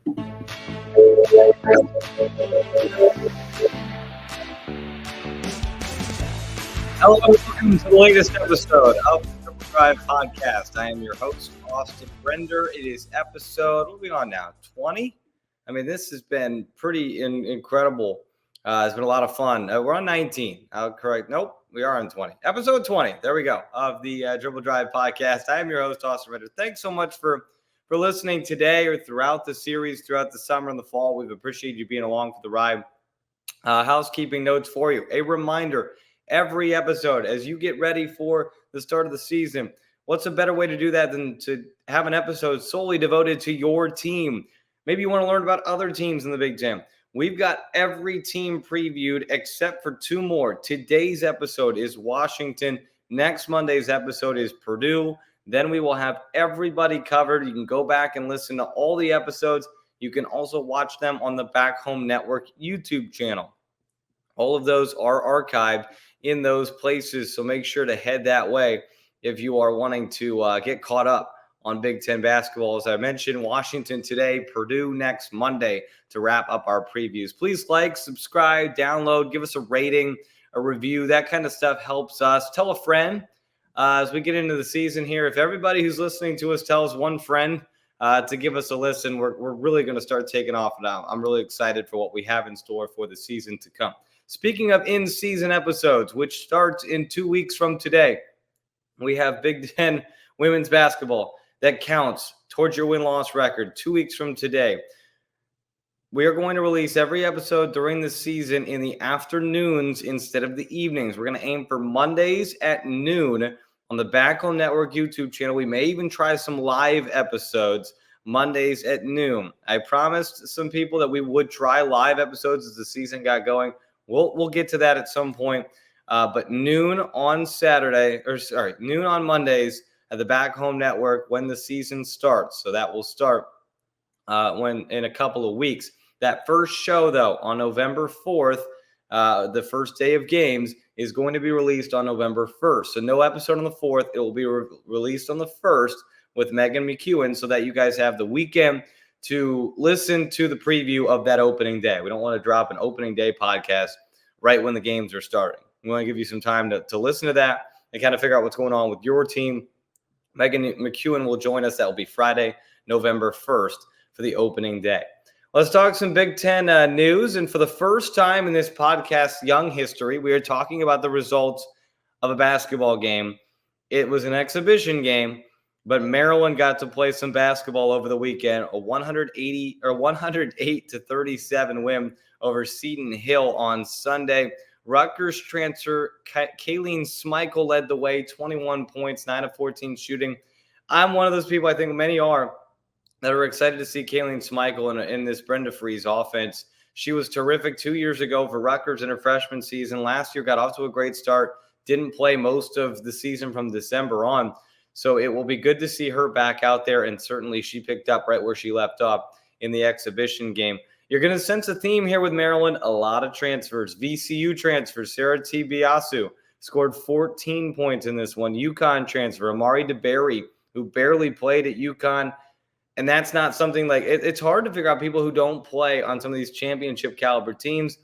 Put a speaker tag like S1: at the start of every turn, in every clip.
S1: Hello, welcome to the latest episode of the Dribble Drive podcast. I am your host, Austin Brender. It is episode, what are we on now, 20? I mean, this has been pretty incredible. It's been a lot of fun. We're on 19. I'll correct. Nope, we are on 20. Episode 20, there we go, of the Dribble Drive podcast. I am your host, Austin Brender. Thanks so much for listening today or throughout the series, throughout the summer and the fall. We've appreciated you being along for the ride. Housekeeping notes for you. A reminder, every episode, as you get ready for the start of the season, what's a better way to do that than to have an episode solely devoted to your team? Maybe you want to learn about other teams in the Big Ten. We've got every team previewed except for two more. Today's episode is Washington. Next Monday's episode is Purdue. Then we will have everybody covered. You can go back and listen to all the episodes. You can also watch them on the Back Home Network YouTube channel. All of those are archived in those places, so make sure to head that way if you are wanting to get caught up on Big Ten basketball. As I mentioned, Washington today, Purdue next Monday to wrap up our previews. Please like, subscribe, download, give us a rating, a review. That kind of stuff helps us. Tell a friend as we get into the season here. If everybody who's listening to us tells one friend to give us a listen, we're really going to start taking off now. I'm really excited for what we have in store for the season to come. Speaking of in-season episodes, which starts in 2 weeks from today, we have Big Ten women's basketball that counts towards your win-loss record 2 weeks from today. We are going to release every episode during the season in the afternoons instead of the evenings. We're going to aim for Mondays at noon on the Back Home Network YouTube channel. We may even try some live episodes Mondays at noon. I promised some people that we would try live episodes as the season got going. We'll get to that at some point, but noon on noon on Mondays at the Back Home Network when the season starts. So that will start in a couple of weeks. That first show, though, on November 4th, the first day of games, is going to be released on November 1st. So no episode on the 4th. It will be released on the 1st with Megan McEwen so that you guys have the weekend to listen to the preview of that opening day. We don't want to drop an opening day podcast right when the games are starting. We want to give you some time to listen to that and kind of figure out what's going on with your team. Megan McEwen will join us. That will be Friday, November 1st for the opening day. Let's talk some Big Ten news. And for the first time in this podcast's young history, we are talking about the results of a basketball game. It was an exhibition game, but Maryland got to play some basketball over the weekend, a 108-37 win over Seton Hill on Sunday. Rutgers transfer Elyn Daniels led the way, 21 points, 9 of 14 shooting. I'm one of those people, I think many are, that are excited to see Elyn Daniels in this Brenda Frese offense. She was terrific 2 years ago for Rutgers in her freshman season. Last year got off to a great start, didn't play most of the season from December on. So it will be good to see her back out there, and certainly she picked up right where she left off in the exhibition game. You're going to sense a theme here with Maryland, a lot of transfers. VCU transfers, Sarah T. Biasu scored 14 points in this one. UConn transfer, Amari DeBerry, who barely played at UConn. And that's not something like it's hard to figure out people who don't play on some of these championship caliber teams.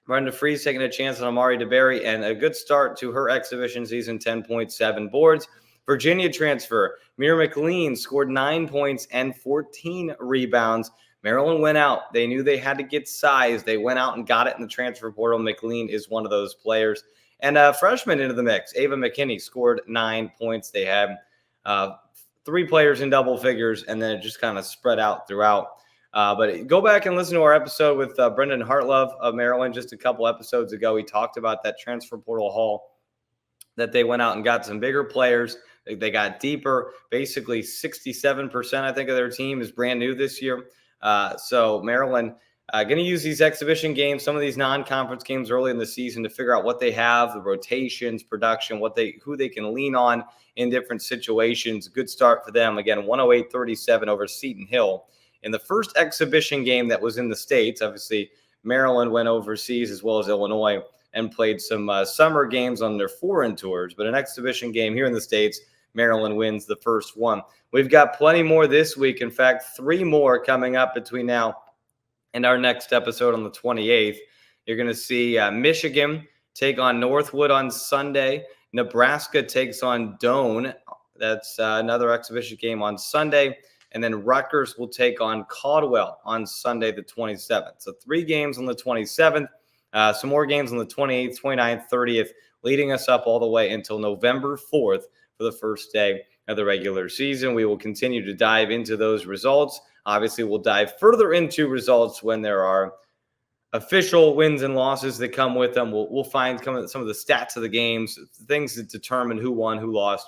S1: Brenda Frese taking a chance on Amari DeBerry, and a good start to her exhibition season, 10.7 boards. Virginia transfer, Mira McLean scored 9 points and 14 rebounds. Maryland went out. They knew they had to get size. They went out and got it in the transfer portal. McLean is one of those players. And a freshman into the mix, Ava McKinney, scored 9 points. They had 3 players in double figures, and then it just kind of spread out throughout. But go back and listen to our episode with Brendan Hartlove of Maryland just a couple episodes ago. We talked about that transfer portal haul that they went out and got some bigger players. They got deeper. Basically 67%, I think, of their team is brand new this year. So Maryland going to use these exhibition games, some of these non-conference games early in the season to figure out what they have, the rotations, production, who they can lean on in different situations. Good start for them. Again, 108-37 over Seton Hill. In the first exhibition game that was in the States, obviously Maryland went overseas as well as Illinois and played some summer games on their foreign tours. But an exhibition game here in the States, Maryland wins the first one. We've got plenty more this week. In fact, 3 more coming up between now and our next episode on the 28th. You're going to see Michigan take on Northwood on Sunday. Nebraska takes on Doane. That's another exhibition game on Sunday. And then Rutgers will take on Caldwell on Sunday, the 27th. So 3 games on the 27th, some more games on the 28th, 29th, 30th, leading us up all the way until November 4th for the first day of the regular season. We will continue to dive into those results. Obviously, we'll dive further into results when there are official wins and losses that come with them. We'll find some of the stats of the games, things that determine who won, who lost.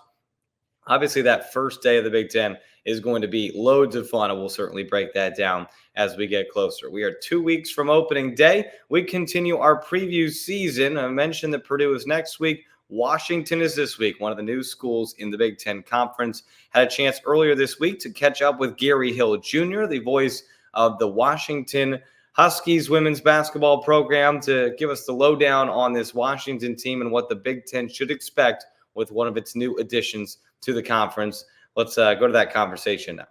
S1: Obviously, that first day of the Big Ten is going to be loads of fun, and we'll certainly break that down as we get closer. We are 2 weeks from opening day. We continue our preview season. I mentioned that Purdue is next week. Washington is this week, one of the new schools in the Big Ten Conference. Had a chance earlier this week to catch up with Gary Hill Jr., the voice of the Washington Huskies women's basketball program, to give us the lowdown on this Washington team and what the Big Ten should expect with one of its new additions to the conference. Let's go to that conversation now.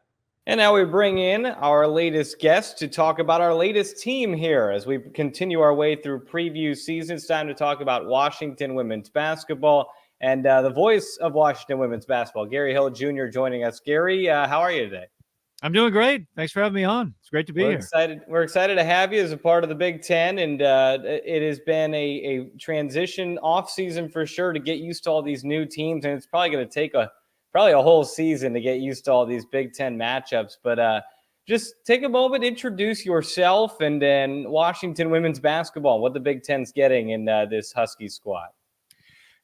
S1: And now we bring in our latest guest to talk about our latest team here as we continue our way through preview season. It's time to talk about Washington women's basketball and the voice of Washington women's basketball, Gary Hill Jr., joining us. Gary, how are you today?
S2: I'm doing great. Thanks for having me on. It's great to be here.
S1: We're excited to have you as a part of the Big Ten, and it has been a transition off season for sure to get used to all these new teams, and it's probably going to take probably a whole season to get used to all these Big Ten matchups. But just take a moment, introduce yourself, and then Washington women's basketball, what the Big Ten's getting in this Huskies squad.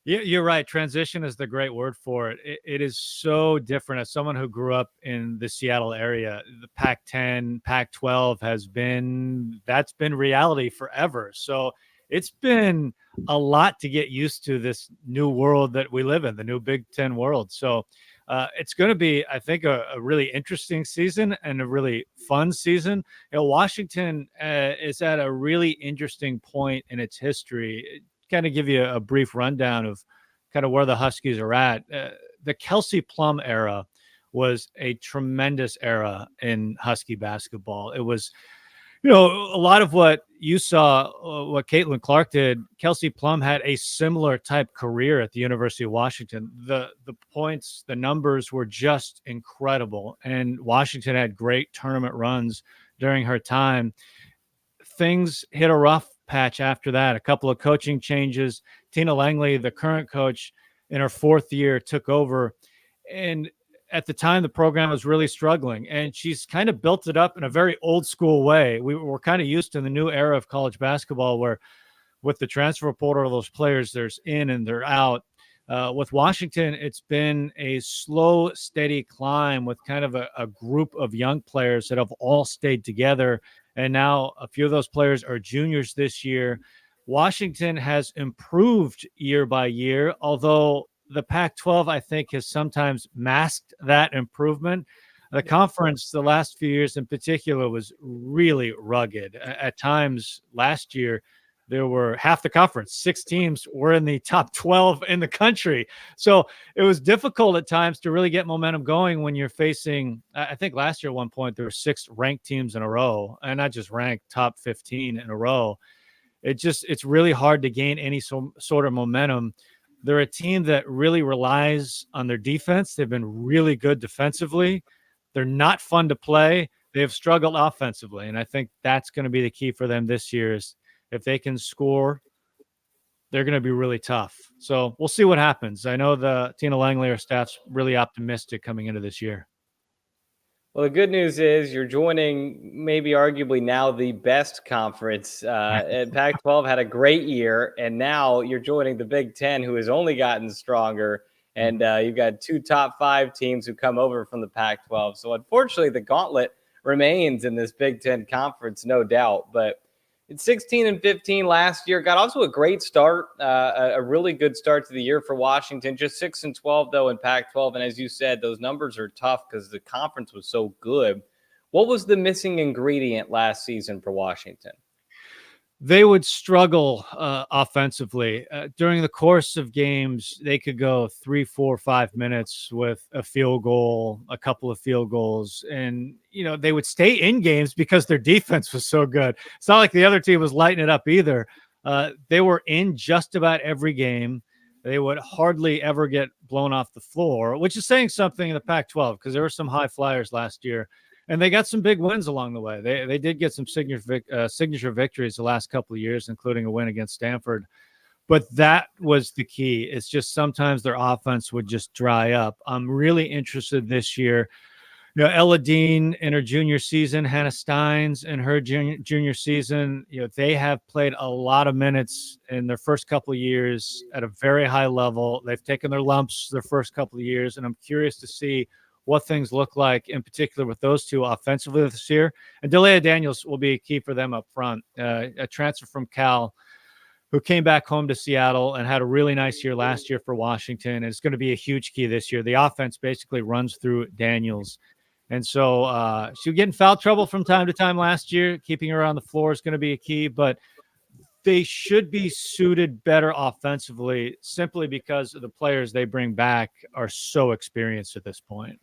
S2: Yeah, you're right. Transition is the great word for it. It is so different. As someone who grew up in the Seattle area, the Pac-10, Pac-12 that's been reality forever. So it's been a lot to get used to this new world that we live in, the new Big Ten world. So it's going to be, I think, a really interesting season and a really fun season. Washington is at a really interesting point in its history. Kind of give you a brief rundown of kind of where the Huskies are at. The Kelsey Plum era was a tremendous era in Husky basketball. It was, a lot of what you saw, what Caitlin Clark did. Kelsey Plum had a similar type career at the University of Washington. The points, the numbers were just incredible. And Washington had great tournament runs during her time. Things hit a rough patch after that. A couple of coaching changes. Tina Langley, the current coach, in her 4th year, took over. And at the time, the program was really struggling. And she's kind of built it up in a very old school way. We were kind of used to the new era of college basketball where with the transfer portal, those players, there's in and they're out. With Washington, it's been a slow, steady climb with kind of a group of young players that have all stayed together. And now a few of those players are juniors this year. Washington has improved year by year, although the Pac-12, I think, has sometimes masked that improvement. The conference, the last few years in particular, was really rugged. At times last year, there were half the conference, 6 teams were in the top 12 in the country. So it was difficult at times to really get momentum going when you're facing, I think last year at one point, there were 6 ranked teams in a row, and not just ranked, top 15 in a row. It's really hard to gain any sort of momentum. They're a team that really relies on their defense. They've been really good defensively. They're not fun to play. They have struggled offensively, and I think that's going to be the key for them this year is if they can score, they're going to be really tough. So we'll see what happens. I know the Tina Langley, our staff's really optimistic coming into this year.
S1: Well, the good news is you're joining maybe arguably now the best conference. Pac-12 had a great year, and now you're joining the Big Ten, who has only gotten stronger. And you've got 2 top 5 teams who come over from the Pac-12. So unfortunately, the gauntlet remains in this Big Ten conference, no doubt. But it's 16-15 last year. Got also a great start, a really good start to the year for Washington. Just 6-12 though in Pac-12, and as you said, those numbers are tough because the conference was so good. What was the missing ingredient last season for Washington?
S2: They would struggle offensively. During the course of games, they could go 3, 4, 5 minutes with a field goal, a couple of field goals, and they would stay in games because their defense was so good. It's not like the other team was lighting it up either. They were in just about every game. They would hardly ever get blown off the floor, which is saying something in the Pac-12 because there were some high flyers last year. And they got some big wins along the way. They did get some signature victories the last couple of years, including a win against Stanford. But that was the key. It's just sometimes their offense would just dry up. I'm really interested this year. Elyn Daniels in her junior season, Hannah Steins in her junior season, they have played a lot of minutes in their first couple of years at a very high level. They've taken their lumps their first couple of years, and I'm curious to see what things look like in particular with those two offensively this year. And Elyn Daniels will be a key for them up front. A transfer from Cal who came back home to Seattle and had a really nice year last year for Washington. And it's going to be a huge key this year. The offense basically runs through Daniels. And so she would get in foul trouble from time to time last year. Keeping her on the floor is going to be a key, but they should be suited better offensively simply because of the players they bring back are so experienced at this point.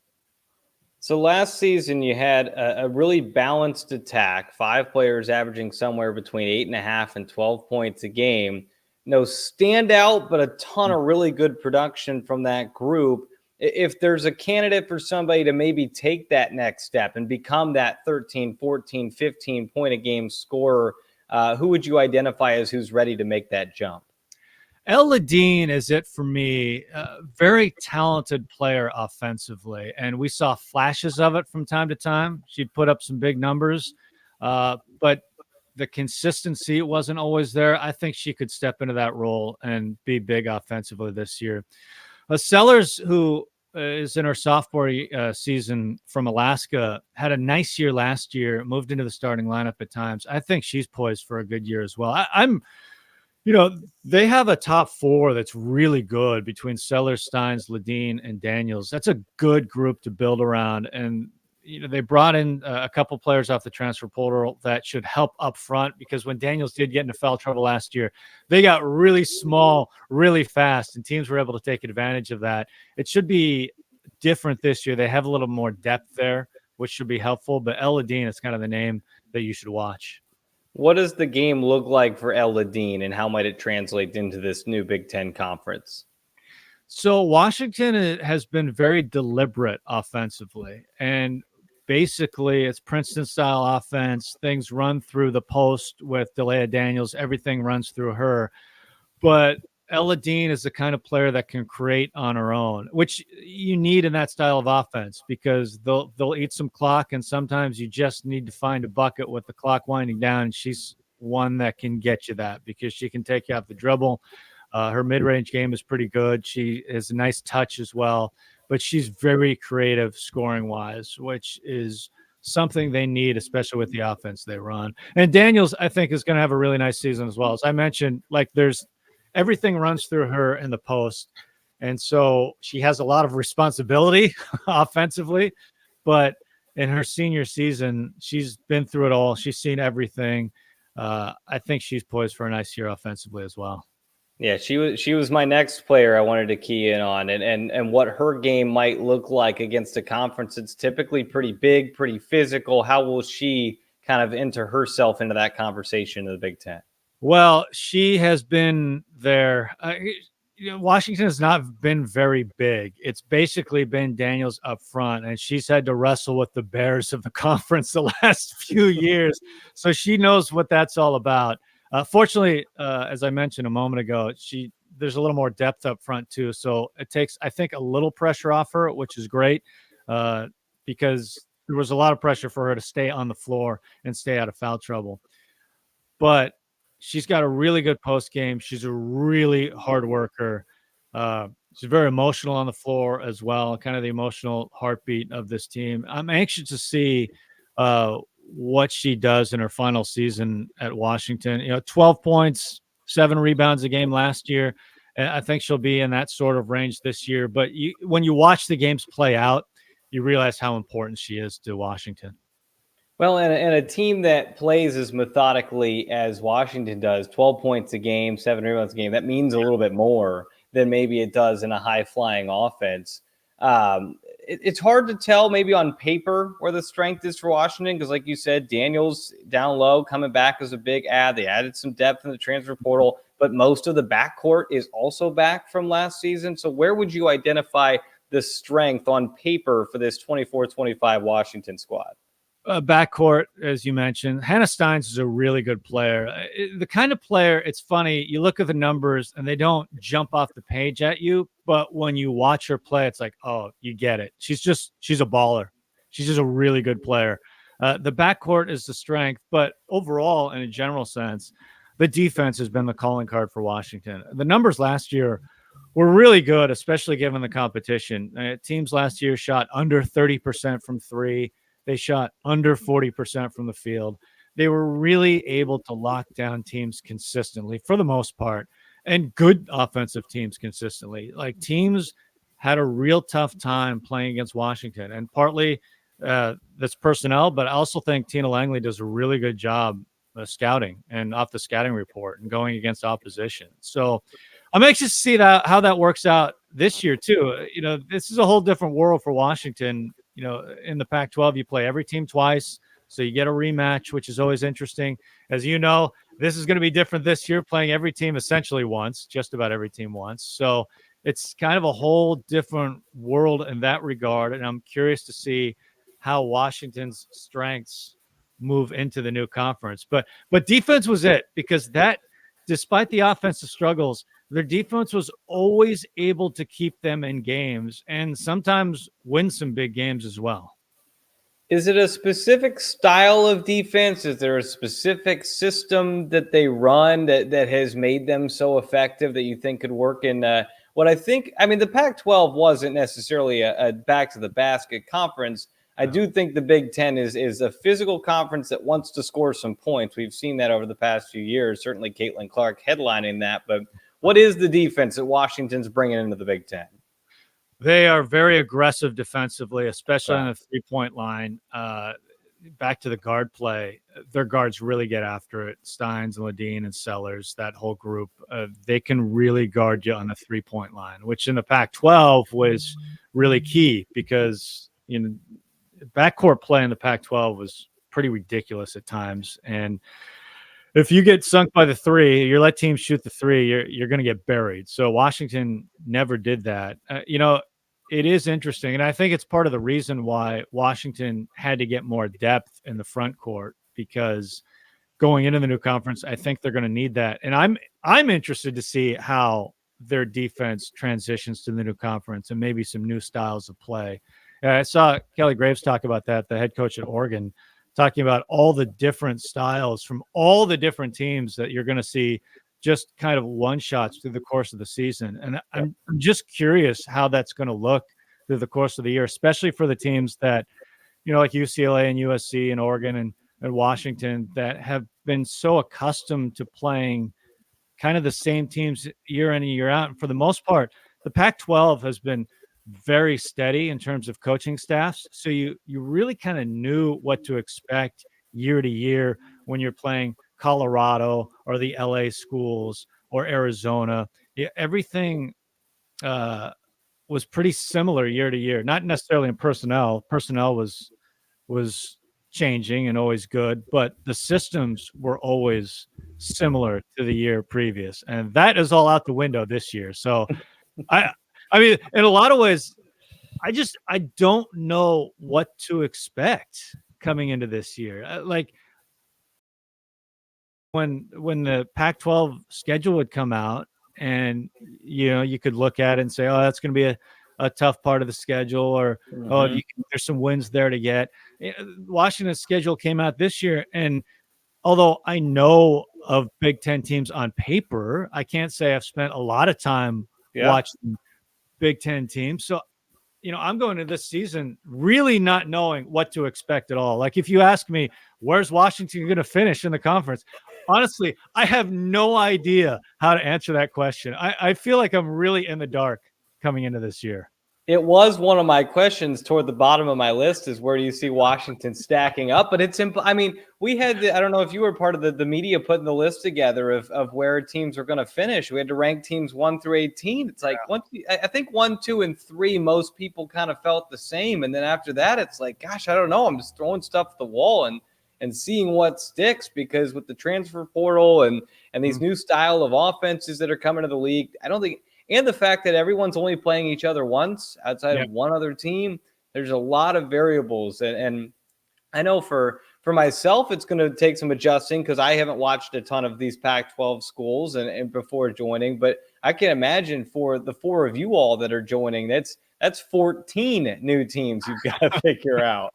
S1: So last season, you had a really balanced attack, 5 players averaging somewhere between 8.5 and 12 points a game. No standout, but a ton of really good production from that group. If there's a candidate for somebody to maybe take that next step and become that 13, 14, 15 point a game scorer, who would you identify as who's ready to make that jump?
S2: Elyn Daniels is it for me. Very talented player offensively, and we saw flashes of it from time to time. She'd put up some big numbers, but the consistency wasn't always there. I think she could step into that role and be big offensively this year. Sellers, who is in her sophomore season from Alaska, had a nice year last year, moved into the starting lineup at times. I think she's poised for a good year as well. They have a top 4 that's really good between Sellers, Steins, Ledeen, and Daniels. That's a good group to build around. And, they brought in a couple players off the transfer portal that should help up front because when Daniels did get into foul trouble last year, they got really small, really fast, and teams were able to take advantage of that. It should be different this year. They have a little more depth there, which should be helpful. But Elyn Daniels is kind of the name that you should watch.
S1: What does the game look like for Elyn Daniels, and how might it translate into this new Big Ten conference?
S2: So Washington has been very deliberate offensively, and basically it's Princeton-style offense. Things run through the post with Elyn Daniels. Everything runs through her. But Elyn Daniels is the kind of player that can create on her own, which you need in that style of offense because they'll eat some clock, and sometimes you just need to find a bucket with the clock winding down. And she's one that can get you that because she can take you off the dribble. Her mid-range game is pretty good. She has a nice touch as well, but she's very creative scoring-wise, which is something they need, especially with the offense they run. And Daniels, I think, is going to have a really nice season as well. As I mentioned, everything runs through her in the post. And so she has a lot of responsibility offensively, but in her senior season, she's been through it all. She's seen everything. I think she's poised for a nice year offensively as well.
S1: Yeah, she was my next player I wanted to key in on and what her game might look like against a conference that's typically pretty big, pretty physical. How will she kind of enter herself into that conversation in the Big Ten?
S2: Well, she has been there. Washington has not been very big. It's basically been Daniels up front, and she's had to wrestle with the Bears of the conference the last few years. So she knows what that's all about. Fortunately, as I mentioned a moment ago, there's a little more depth up front too. So it takes, I think, a little pressure off her, which is great because there was a lot of pressure for her to stay on the floor and stay out of foul trouble. But she's got a really good post game. She's a really hard worker. She's very emotional on the floor as well, kind of the emotional heartbeat of this team. I'm anxious to see what she does in her final season at Washington. 12 points, 7 rebounds a game last year. I think she'll be in that sort of range this year. But when you watch the games play out, you realize how important she is to Washington.
S1: Well, and a team that plays as methodically as Washington does, 12 points a game, 7 rebounds a game, that means a little bit more than maybe it does in a high flying offense. It's hard to tell maybe on paper where the strength is for Washington because, like you said, Daniels down low coming back as a big add. They added some depth in the transfer portal, but most of the backcourt is also back from last season. So where would you identify the strength on paper for this 24-25 Washington squad?
S2: Backcourt, as you mentioned, Hannah Steins is a really good player. The kind of player, it's funny, you look at the numbers and they don't jump off the page at you, but when you watch her play, it's like, oh, you get it. She's a baller. She's just a really good player. The backcourt is the strength, but overall, in a general sense, the defense has been the calling card for Washington. The numbers last year were really good, especially given the competition. Teams last year shot under 30% from three. They shot under 40% from the field. They were really able to lock down teams consistently for the most part, and good offensive teams consistently. Like, teams had a real tough time playing against Washington, and partly that's personnel, but I also think Tina Langley does a really good job scouting and off the scouting report and going against opposition. So I'm anxious to see how that works out this year too. This is a whole different world for Washington. In the Pac-12, you play every team twice, so you get a rematch, which is always interesting. As you know, this is going to be different this year, playing every team essentially once, just about every team once. So it's kind of a whole different world in that regard, and I'm curious to see how Washington's strengths move into the new conference. But defense was it, because that, despite the offensive struggles, their defense was always able to keep them in games and sometimes win some big games as well.
S1: Is it a specific style of defense? Is there a specific system that they run that has made them so effective that you think could work in what I think? I mean, the Pac-12 wasn't necessarily a back to the basket conference. I do think the Big Ten is a physical conference that wants to score some points. We've seen that over the past few years. Certainly Caitlin Clark headlining that. But what is the defense that Washington's bringing into the Big Ten?
S2: They are very aggressive defensively, especially on the three-point line. Back to the guard play, their guards really get after it. Steins and Ledeen and Sellers, that whole group, they can really guard you on the three-point line, which in the Pac-12 was really key because backcourt play in the Pac-12 was pretty ridiculous at times. And if you get sunk by the three, you let teams shoot the three, you're going to get buried. So Washington never did that. It is interesting, and I think it's part of the reason why Washington had to get more depth in the front court, because going into the new conference, I think they're going to need that. And I'm interested to see how their defense transitions to the new conference and maybe some new styles of play. I saw Kelly Graves talk about that, the head coach at Oregon, talking about all the different styles from all the different teams that you're going to see just kind of one shots through the course of the season. And I'm just curious how that's going to look through the course of the year, especially for the teams that, like UCLA and USC and Oregon and Washington, that have been so accustomed to playing kind of the same teams year in and year out. And for the most part, the Pac-12 has been very steady in terms of coaching staffs. So you really kind of knew what to expect year to year when you're playing Colorado or the LA schools or Arizona. Everything was pretty similar year to year, not necessarily in personnel. Personnel was changing and always good, but the systems were always similar to the year previous. And that is all out the window this year. So I mean, in a lot of ways, I don't know what to expect coming into this year. Like, when the Pac-12 schedule would come out, and you could look at it and say, oh, that's going to be a tough part of the schedule, or there's some wins there to get. Washington's schedule came out this year, and although I know of Big Ten teams on paper, I can't say I've spent a lot of time watching Big Ten teams. So, I'm going into this season really not knowing what to expect at all. Like, if you ask me, where's Washington going to finish in the conference? Honestly, I have no idea how to answer that question. I feel like I'm really in the dark coming into this year.
S1: It was one of my questions toward the bottom of my list is where do you see Washington stacking up? But it's simple. I mean, we had, I don't know if you were part of the media putting the list together of where teams are going to finish. We had to rank teams 1 through 18. It's like, I think 1, 2, and 3, most people kind of felt the same. And then after that, it's like, gosh, I don't know. I'm just throwing stuff at the wall and seeing what sticks, because with the transfer portal and these new style of offenses that are coming to the league, I don't think, and the fact that everyone's only playing each other once outside of one other team, there's a lot of variables. And I know for myself, it's going to take some adjusting because I haven't watched a ton of these Pac-12 schools and before joining, but I can imagine for the 4 of you all that are joining, that's 14 new teams you've got to figure out.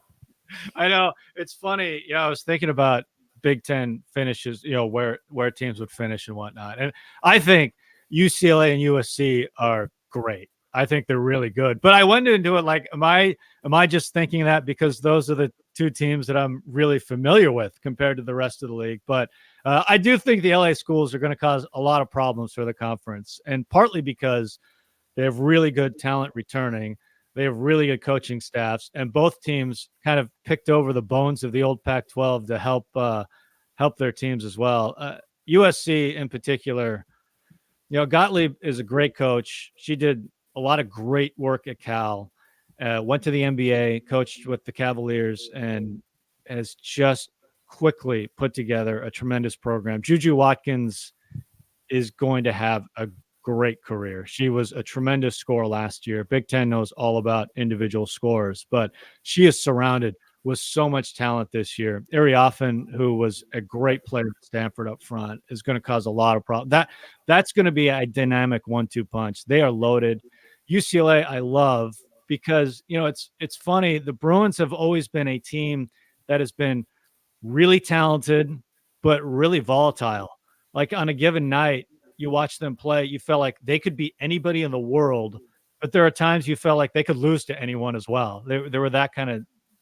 S2: I know, it's funny. Yeah, I was thinking about Big Ten finishes, where teams would finish and whatnot. And I think UCLA and USC are great. I think they're really good. But I went into it like, am I just thinking that because those are the 2 teams that I'm really familiar with compared to the rest of the league? But I do think the LA schools are going to cause a lot of problems for the conference, and partly because they have really good talent returning. They have really good coaching staffs, and both teams kind of picked over the bones of the old Pac-12 to help their teams as well. USC in particular, Gottlieb is a great coach. She did a lot of great work at Cal, went to the NBA, coached with the Cavaliers, and has just quickly put together a tremendous program. Juju Watkins is going to have a great career. She was a tremendous scorer last year. Big Ten knows all about individual scores, but she is surrounded with so much talent this year. Arioffen, who was a great player at Stanford up front, is going to cause a lot of problems. That's going to be a dynamic 1-2 punch. They are loaded. UCLA, I love because, it's funny. The Bruins have always been a team that has been really talented, but really volatile. Like on a given night, you watch them play, you felt like they could be anybody in the world, but there are times you felt like they could lose to anyone as well. They were that kind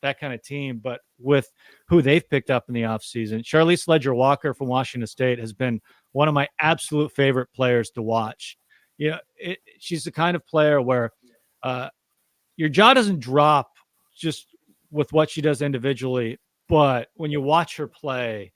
S2: of team. But with who they've picked up in the offseason, Charlize Ledger-Walker from Washington State has been one of my absolute favorite players to watch. She's the kind of player where your jaw doesn't drop just with what she does individually, but when you watch her play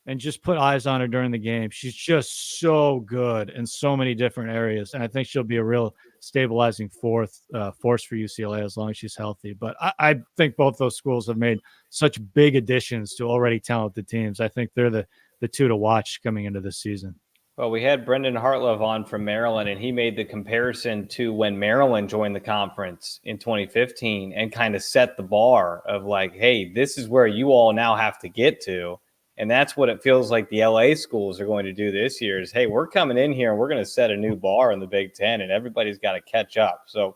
S2: and just put eyes on her during the game, she's just so good in so many different areas. And I think she'll be a real stabilizing force for UCLA as long as she's healthy. But I think both those schools have made such big additions to already talented teams. I think they're the 2 to watch coming into this season.
S1: Well, we had Brendan Hartlove on from Maryland, and he made the comparison to when Maryland joined the conference in 2015 and kind of set the bar of like, hey, this is where you all now have to get to. And that's what it feels like the LA schools are going to do this year is, hey, we're coming in here and we're going to set a new bar in the Big Ten, and everybody's got to catch up. So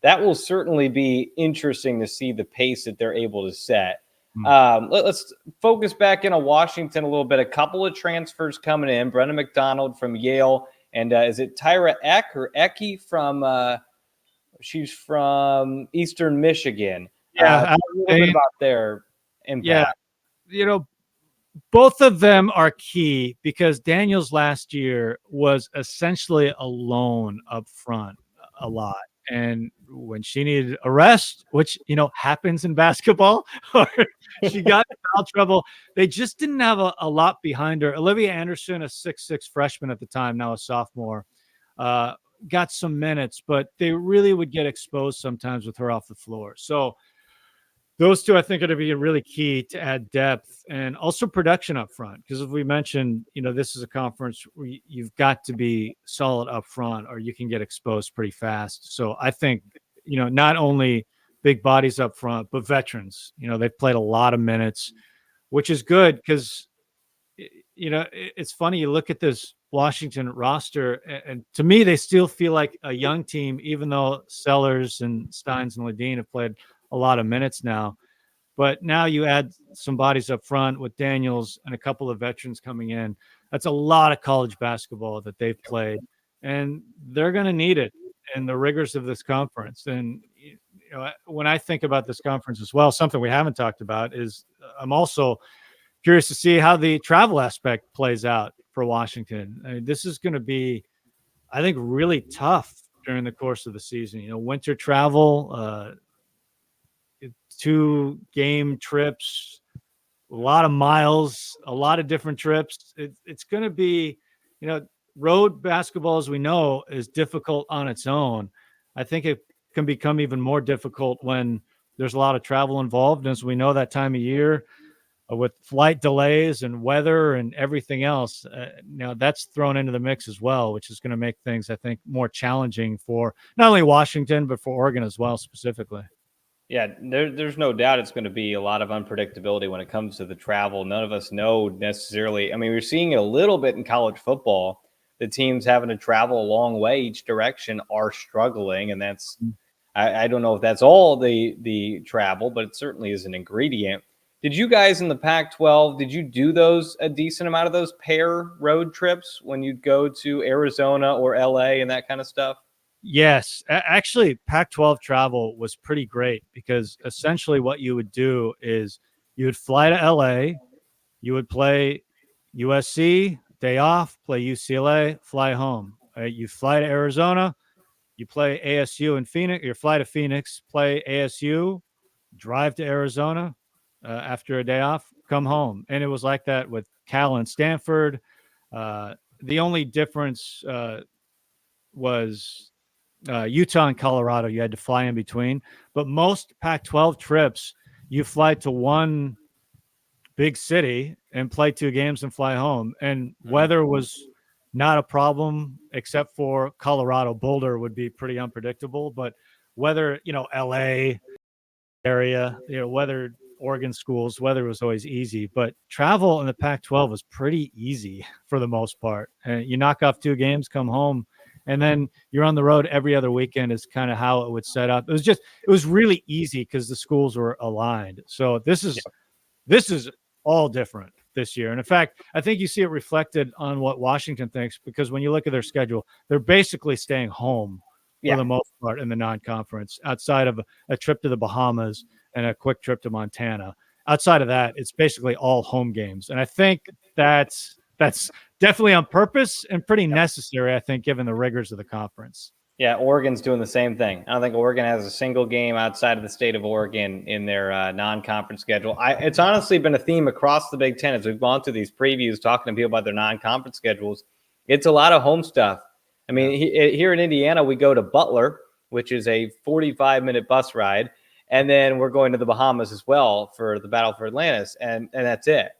S1: that will certainly be interesting to see the pace that they're able to set. Let's focus back in on Washington a little bit. A couple of transfers coming in. Brenna McDonald from Yale, and is it Tyra Eck or Ecke from she's from Eastern Michigan.
S2: Yeah,
S1: a little bit about their impact.
S2: Yeah, both of them are key because Daniels last year was essentially alone up front a lot. And when she needed a rest, which, happens in basketball, or she got in foul trouble, they just didn't have a lot behind her. Olivia Anderson, a 6'6" freshman at the time, now a sophomore, got some minutes, but they really would get exposed sometimes with her off the floor. So those 2, I think, are going to be really key to add depth and also production up front. Because as we mentioned, this is a conference where you've got to be solid up front or you can get exposed pretty fast. So I think, not only big bodies up front, but veterans. They've played a lot of minutes, which is good because, it's funny. You look at this Washington roster, and to me, they still feel like a young team, even though Sellers and Steins and Ledeen have played a lot of minutes now. But now you add some bodies up front with Daniels and a couple of veterans coming in. That's a lot of college basketball that they've played, and they're going to need it in the rigors of this conference. And when I think about this conference as well, something we haven't talked about is I'm also curious to see how the travel aspect plays out for Washington. I mean, this is going to be, I think, really tough during the course of the season. Winter travel, 2 game trips, a lot of miles, a lot of different trips. It's going to be, road basketball, as we know, is difficult on its own. I think it can become even more difficult when there's a lot of travel involved. And as we know, that time of year, with flight delays and weather and everything else, that's thrown into the mix as well, which is going to make things, I think, more challenging for not only Washington, but for Oregon as well, specifically.
S1: Yeah, there's no doubt it's going to be a lot of unpredictability when it comes to the travel. None of us know necessarily. I mean, we're seeing it a little bit in college football. The teams having to travel a long way each direction are struggling, and that's I don't know if that's all the travel, but it certainly is an ingredient. Did you guys in the Pac-12, did you do a decent amount of those pair road trips when you'd go to Arizona or LA and that kind of stuff?
S2: Yes. Actually, Pac-12 travel was pretty great because essentially what you would do is you would fly to LA, you would play USC, day off, play UCLA, fly home. You fly to Arizona, you play ASU in Phoenix, you fly to Phoenix, play ASU, drive to Arizona after a day off, come home. And it was like that with Cal and Stanford. The only difference was Utah and Colorado. You had to fly in between. But most Pac-12 trips, you fly to one big city and play 2 games and fly home. And weather was not a problem, except for Colorado. Boulder would be pretty unpredictable. But weather, LA area, weather, Oregon schools, weather was always easy. But travel in the Pac-12 was pretty easy for the most part. And you knock off 2 games, come home, and then you're on the road every other weekend is kind of how it would set up. It was really easy because the schools were aligned. So this is all different this year. And in fact, I think you see it reflected on what Washington thinks, because when you look at their schedule, they're basically staying home for the most part in the non-conference, outside of a trip to the Bahamas and a quick trip to Montana. Outside of that, it's basically all home games. And I think that's definitely on purpose and pretty necessary, I think, given the rigors of the conference.
S1: Yeah, Oregon's doing the same thing. I don't think Oregon has a single game outside of the state of Oregon in their non-conference schedule. It's honestly been a theme across the Big Ten as we've gone through these previews, talking to people about their non-conference schedules. It's a lot of home stuff. I mean, here in Indiana, we go to Butler, which is a 45-minute bus ride, and then we're going to the Bahamas as well for the Battle for Atlantis, and that's it.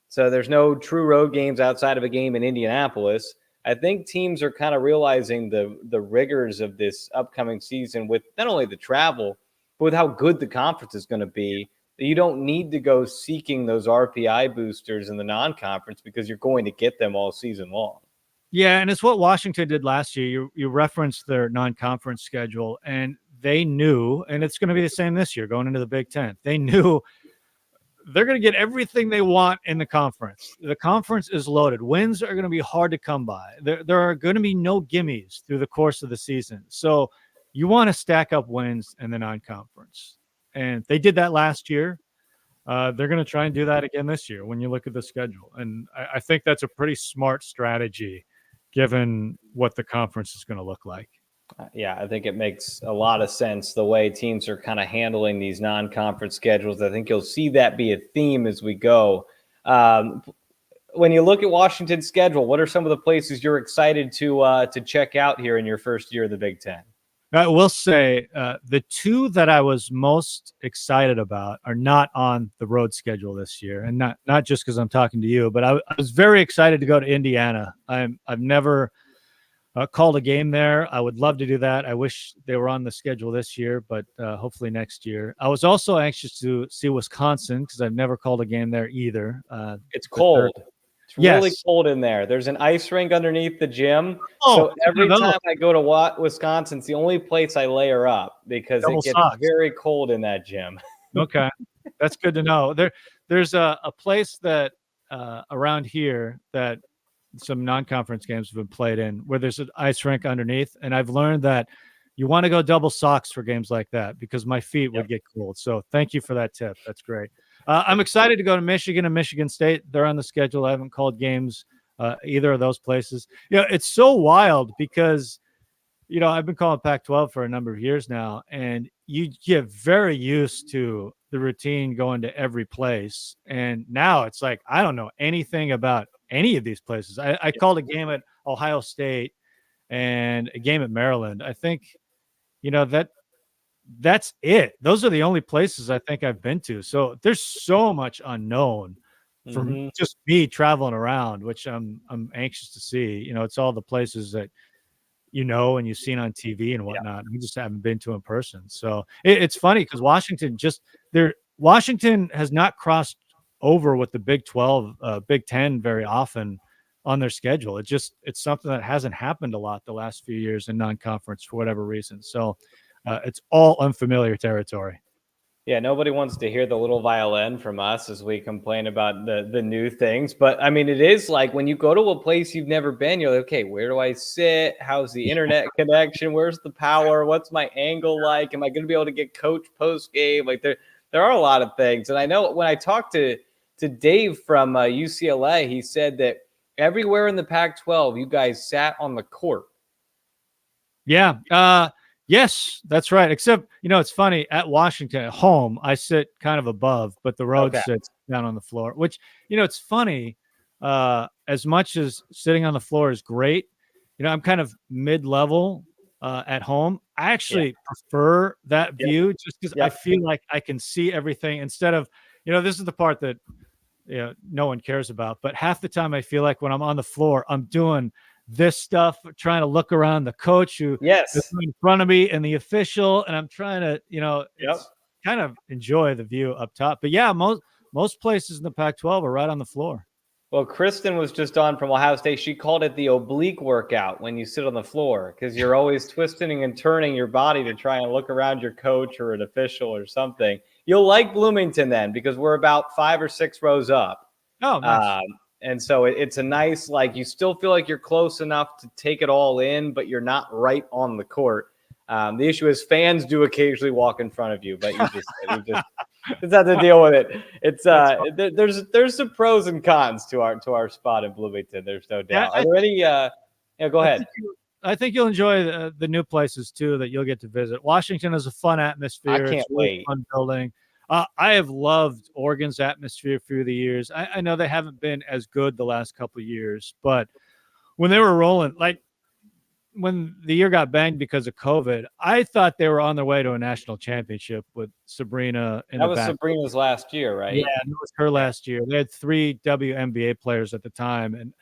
S1: So there's no true road games outside of a game in Indianapolis. I think teams are kind of realizing the rigors of this upcoming season with not only the travel, but with how good the conference is going to be, that you don't need to go seeking those RPI boosters in the non-conference because you're going to get them all season long.
S2: Yeah, and it's what Washington did last year. You referenced their non-conference schedule, and they knew, and it's going to be the same this year going into the Big Ten. They knew they're going to get everything they want in the conference. The conference is loaded. Wins are going to be hard to come by. There are going to be no gimmies through the course of the season. So you want to stack up wins in the non-conference. And they did that last year. They're going to try and do that again this year when you look at the schedule. And I think that's a pretty smart strategy given what the conference is going to look like.
S1: Yeah, I think it makes a lot of sense the way teams are kind of handling these non-conference schedules. I think you'll see that be a theme as we go. When you look at Washington's schedule, what are some of the places you're excited to check out here in your first year of the Big Ten?
S2: I will say the 2 that I was most excited about are not on the road schedule this year, and not just because I'm talking to you, but I was very excited to go to Indiana. I've never called a game there. I would love to do that. I wish they were on the schedule this year, but hopefully next year. I was also anxious to see Wisconsin because I've never called a game there either.
S1: It's cold. It's really cold in there. There's an ice rink underneath the gym. So every time I go to Wisconsin, it's the only place I layer up because it gets very cold in that gym.
S2: Okay. That's good to know. There's a place that around here that some non-conference games have been played in where there's an ice rink underneath. And I've learned that you want to go double socks for games like that because my feet would get cold. So thank you for that tip. That's great. I'm excited to go to Michigan and Michigan State. They're on the schedule. I haven't called games either of those places. It's so wild because I've been calling Pac-12 for a number of years now, and you get very used to the routine going to every place. And now it's like I don't know anything about any of these places. I called a game at Ohio State and a game at Maryland. I think that's it. Those are the only places I think I've been to. So there's so much unknown from
S1: Mhm.
S2: just me traveling around, which I'm anxious to see. It's all the places that and you've seen on TV and
S1: Yeah.
S2: whatnot. We just haven't been to in person. So it's funny because Washington has not crossed over with the Big 12, Big 10 very often on their schedule. It's something that hasn't happened a lot the last few years in non-conference for whatever reason. So it's all unfamiliar territory.
S1: Yeah, nobody wants to hear the little violin from us as we complain about the new things. But I mean, it is like when you go to a place you've never been, you're like, okay, where do I sit? How's the internet connection? Where's the power? What's my angle like? Am I going to be able to get coach post game? Like there are a lot of things. And I know when I talked to Dave from UCLA, he said that everywhere in the Pac-12, you guys sat on the court.
S2: Yeah. Yes, that's right. Except, it's funny at Washington at home, I sit kind of above, but the road
S1: Okay.
S2: sits down on the floor, which, it's funny. As much as sitting on the floor is great, I'm kind of mid-level at home. I actually prefer that view just because I feel like I can see everything instead of, this is the part that no one cares about. But half the time I feel like when I'm on the floor, I'm doing this stuff, trying to look around the coach who is in front of me and the official, and I'm trying to, it's kind of enjoy the view up top. But yeah, most places in the Pac-12 are right on the floor.
S1: Well, Kristen was just on from Ohio State. She called it the oblique workout when you sit on the floor because you're always twisting and turning your body to try and look around your coach or an official or something. You'll like Bloomington then because we're about 5 or 6 rows up.
S2: Oh, nice.
S1: And so it's a nice, like, you still feel like you're close enough to take it all in, but you're not right on the court. The issue is fans do occasionally walk in front of you, but you just have to deal with it. It's there's some pros and cons to our spot in Bloomington. There's no doubt. Are there any? Go ahead.
S2: I think you'll enjoy the new places too that you'll get to visit. Washington is a fun atmosphere.
S1: I can't wait.
S2: Fun building. I have loved Oregon's atmosphere through the years. I know they haven't been as good the last couple of years, but when they were rolling, like when the year got banged because of COVID, I thought they were on their way to a national championship with Sabrina.
S1: That was Sabrina's last year, right?
S2: Yeah, it was her last year. They had 3 WNBA players at the time, and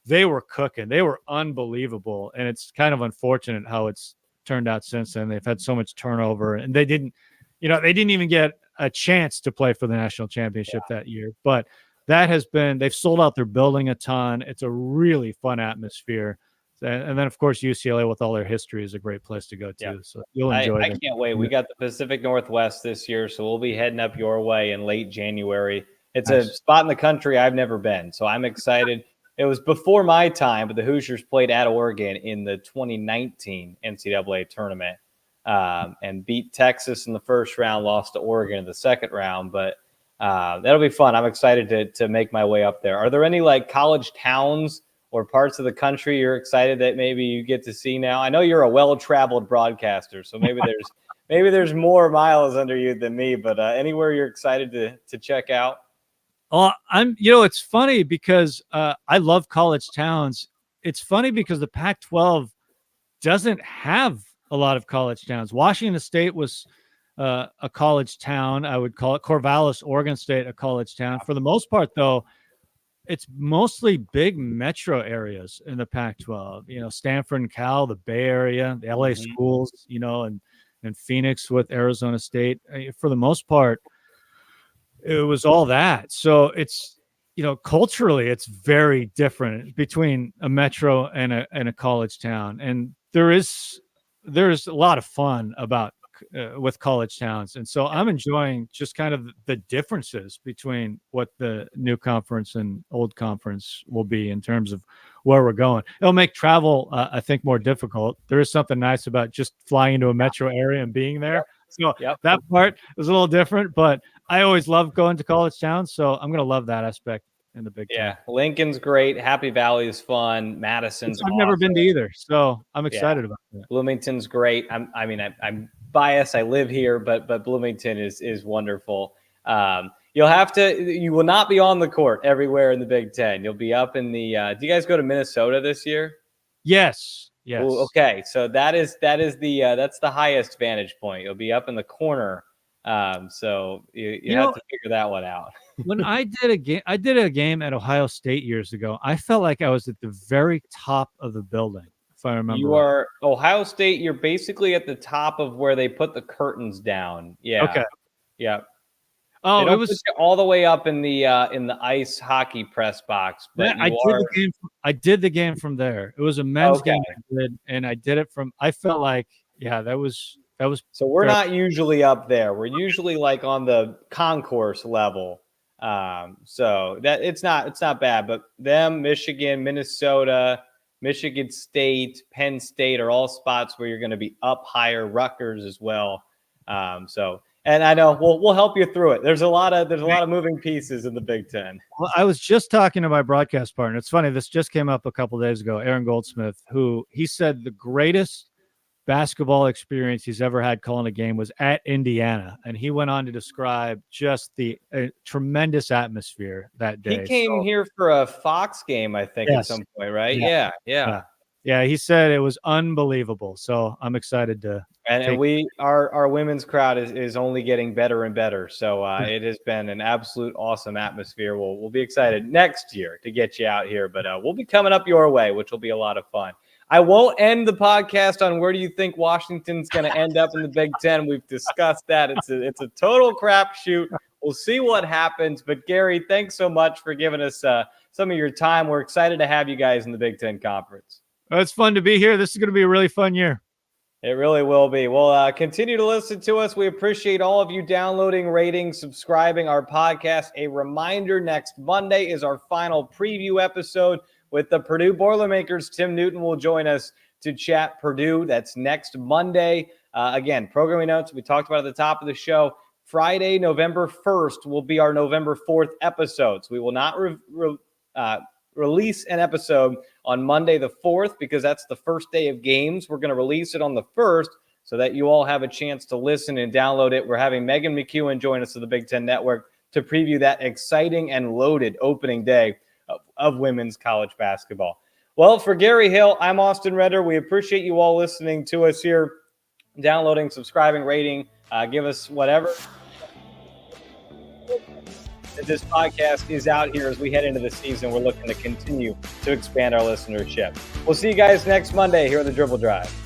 S2: they were cooking. They were unbelievable, and it's kind of unfortunate how it's turned out since then. They've had so much turnover, and they didn't even get a chance to play for the national championship that year. But they've sold out their building a ton. It's a really fun atmosphere. And then, of course, UCLA with all their history is a great place to go to. Yeah. So you'll enjoy it.
S1: I can't wait. We got the Pacific Northwest this year, so we'll be heading up your way in late January. It's a spot in the country I've never been, so I'm excited. It was before my time, but the Hoosiers played at Oregon in the 2019 NCAA tournament and beat Texas in the first round, lost to Oregon in the second round. But that'll be fun. I'm excited to make my way up there. Are there any like college towns or parts of the country you're excited that maybe you get to see now? I know you're a well-traveled broadcaster, so maybe there's more miles under you than me, but anywhere you're excited to check out?
S2: It's funny because I love college towns. It's funny because the Pac-12 doesn't have a lot of college towns. Washington State was a college town, I would call it. Corvallis, Oregon State, a college town. For the most part, though, it's mostly big metro areas in the Pac-12. Stanford and Cal, the Bay Area, the LA schools, and Phoenix with Arizona State. For the most part, it was all that. So it's, culturally, it's very different between a metro and a college town. And there's a lot of fun about with college towns. And so I'm enjoying just kind of the differences between what the new conference and old conference will be in terms of where we're going. It'll make travel, I think, more difficult. There is something nice about just flying into a metro area and being there. So that part is a little different, but I always love going to college towns. So I'm going to love that aspect in the Big
S1: Yeah,
S2: Ten.
S1: Lincoln's great. Happy Valley is fun. Madison's
S2: I've never been to
S1: awesome.
S2: either, so I'm excited about that.
S1: Bloomington's great. I'm biased. I live here, but Bloomington is wonderful. You will not be on the court everywhere in the Big Ten. You'll be up in the. Do you guys go to Minnesota this year?
S2: Yes.
S1: Ooh, okay, so that's the highest vantage point. You'll be up in the corner. So you have to figure that one out.
S2: When I did a game at Ohio State years ago. I felt like I was at the very top of the building, if I remember.
S1: You are Ohio State. You're basically at the top of where they put the curtains down. Yeah.
S2: Okay.
S1: Yeah.
S2: Oh, it was
S1: put you all the way up in the ice hockey press box. But
S2: I did the game from there. It was a men's game I did, and I did it from. I felt like, that was.
S1: So we're not usually up there. We're usually like on the concourse level. So that it's not bad. But them, Michigan, Minnesota, Michigan State, Penn State are all spots where you're going to be up higher. Rutgers as well. And I know we'll help you through it. There's a lot of moving pieces in the Big Ten.
S2: Well, I was just talking to my broadcast partner. It's funny. This just came up a couple of days ago. Aaron Goldsmith, who he said the greatest basketball experience he's ever had calling a game was at Indiana, and he went on to describe just the tremendous atmosphere that day.
S1: He came here for a Fox game, I think, at some point, right? Yeah.
S2: He said it was unbelievable. So I'm excited to.
S1: And our women's crowd is only getting better and better. So it has been an absolute awesome atmosphere. We'll be excited next year to get you out here, but we'll be coming up your way, which will be a lot of fun. I won't end the podcast on where do you think Washington's going to end up in the Big Ten. We've discussed that. It's a total crapshoot. We'll see what happens. But Gary, thanks so much for giving us some of your time. We're excited to have you guys in the Big Ten Conference.
S2: It's fun to be here. This is going to be a really fun year.
S1: It really will be. Well, continue to listen to us. We appreciate all of you downloading, rating, subscribing our podcast. A reminder, next Monday is our final preview episode with the Purdue Boilermakers. Tim Newton will join us to chat Purdue. That's next Monday. Again, programming notes we talked about at the top of the show. Friday, November 1st will be our November 4th episodes. We will not release an episode on Monday the 4th because that's the first day of games. We're going to release it on the 1st so that you all have a chance to listen and download it. We're having Megan McEwen join us to the Big Ten Network to preview that exciting and loaded opening day of women's college basketball. Well, for Gary Hill, I'm Austin Render. We appreciate you all listening to us here, downloading, subscribing, rating. Give us whatever. This podcast is out here as we head into the season. We're looking to continue to expand our listenership. We'll see you guys next Monday here on the Dribble Drive.